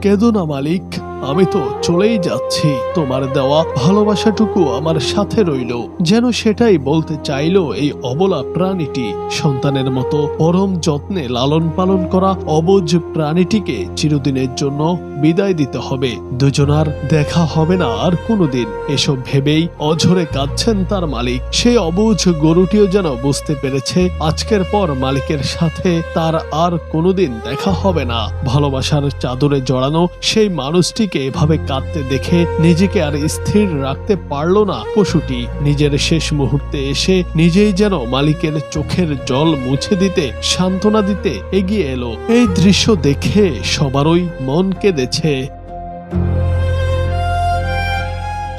কেঁদো না মালিক, আমি তো চলেই যাচ্ছি। তোমার দেওয়া ভালোবাসাটুকু আমার সাথে রইল। যেন সেটাই বলতে চাইল এই অবলা প্রাণীটি। সন্তানের মতো পরম যত্নে লালন পালন করা অবুঝ প্রাণীটিকে চিরদিনের জন্য বিদায় দিতে হবে। দুজনার দেখা হবে না আর কোনোদিন। এসব ভেবেই অঝরে কাঁদছেন তার মালিক। সেই অবুঝ গরুটিও যেন বুঝতে পেরেছে আজকের পর মালিকের সাথে তার আর কোনোদিন দেখা হবে না। ভালোবাসার চাদরে জড়ানো সেই মানুষটিকে এভাবে কাঁদতে দেখে নিজেকে আর স্থির রাখতে পারল না পশুটি। নিজের শেষ মুহূর্তে এসে নিজেই যেন মালিকের চোখের জল মুছে দিতে, সান্ত্বনা দিতে এগিয়ে এলো। এই দৃশ্য দেখে সবারই মন কেঁদেছে।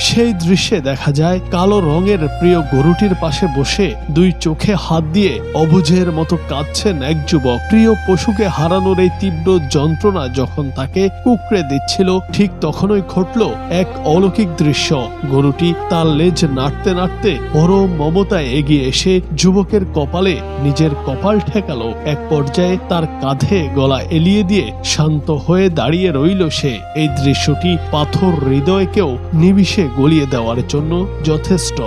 সেই দৃশ্যে দেখা যায় কালো রঙের প্রিয় গরুটির পাশে বসে দুই চোখে হাত দিয়ে অবুঝের মতো কাঁদছেন এক যুবক। প্রিয় পশুকে হারানোর এই তীব্র যন্ত্রণা যখন তাকে কুঁকড়ে দিচ্ছিল, ঠিক তখনই ঘটল এক অলৌকিক দৃশ্য। গরুটি তার লেজ নাড়তে নাড়তে পরম মমতায় এগিয়ে এসে যুবকের কপালে নিজের কপাল ঠেকালো। এক পর্যায়ে তার কাঁধে গলা এলিয়ে দিয়ে শান্ত হয়ে দাঁড়িয়ে রইল সে। এই দৃশ্যটি পাথর হৃদয়কেও নিমিষে গলিয়ে দেওয়ার জন্য যথেষ্ট।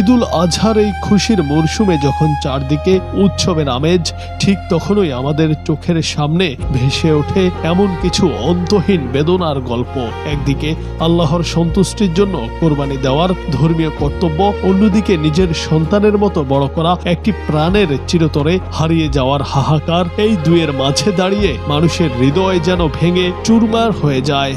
ঈদুল আজহার এই খুশির মরশুমে যখন চারদিকে উৎসবের আমেজ, ঠিক তখনই আমাদের চোখের সামনে ভেসে ওঠে এমন কিছু অন্তহীন বেদনার গল্প। একদিকে আল্লাহর সন্তুষ্টির জন্য কোরবানি দেওয়ার ধর্মীয় কর্তব্য, অন্যদিকে নিজের সন্তানের মতো বড় করা একটি প্রাণের চিরতরে হারিয়ে যাওয়ার হাহাকার। এই দুয়ের মাঝে দাঁড়িয়ে মানুষের হৃদয় যেন ভেঙে চুরমার হয়ে যায়।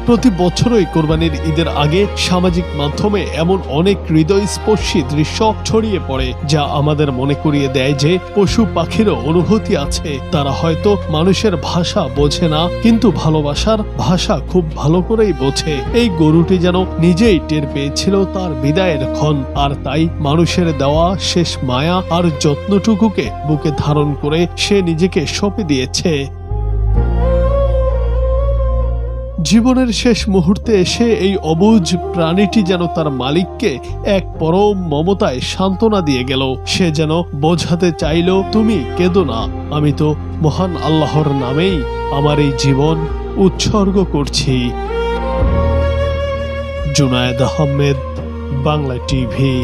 প্রতি বছরই কোরবানির ঈদের আগে সামাজিক মাধ্যমে এমন অনেক হৃদয়স্পর্শী দৃশ্য ছড়িয়ে পড়ে, যা আমাদের মনে করিয়ে দেয় যে পশু পাখিরও অনুভূতি আছে। তারা হয়তো মানুষের ভাষা বোঝে না, কিন্তু ভালোবাসার ভাষা খুব ভালো করেই বোঝে। এই গরুটি যেন নিজেই টের পেয়েছিল তার বিদায়ের ক্ষণ, আর তাই মানুষের দেওয়া শেষ মায়া আর যত্নটুকুকে বুকে ধারণ করে সে নিজেকে সঁপে দিয়েছে। জীবনের শেষ মুহূর্তে এসে এই অবুঝ প্রাণীটি যেন তার মালিককে এক পরম মমতায় সান্ত্বনা দিয়ে গেল। সে যেন বোঝাতে চাইল, তুমি কেঁদো না, আমি তো মহান আল্লাহর নামেই আমার এই জীবন উৎসর্গ করছি। জুনায়েদ আহমেদ, বাংলা টিভি।